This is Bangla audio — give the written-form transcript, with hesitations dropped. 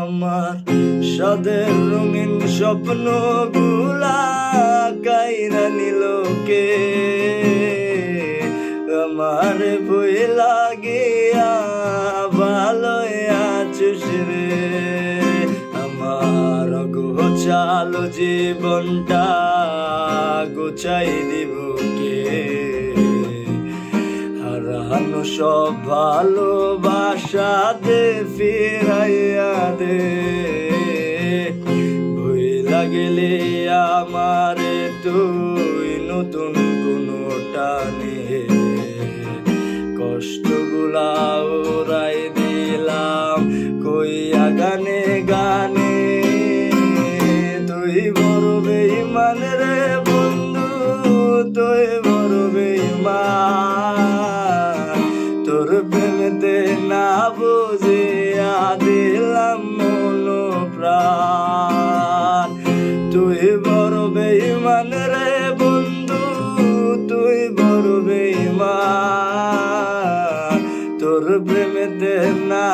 আমার সাদের রঙিন স্বপ্ন গুলা কাইরা নিল কে, আমার বই লাগিয়া ভালো আছিস রে। আমার গোছালো জীবনটা গোছাই দিব কে, হারানো সব ভালোবাসা দে ফিরাইয়া দে। ভুইলা গেলে আমারে তুই নতুন কোনো টানে, কষ্টগুলা ওরাই দিলাম কইয়া গানে গানে। তুই বড় বেঈমান রে বন্ধু, তুই বড় বেঈমান, তোর প্রেমেতে না বুঝিয়া দিলাম মন প্রাণ। তুই বড় বেঈমান রে বন্ধু, তুই বড় বেঈমান, তোর প্রেমেতে না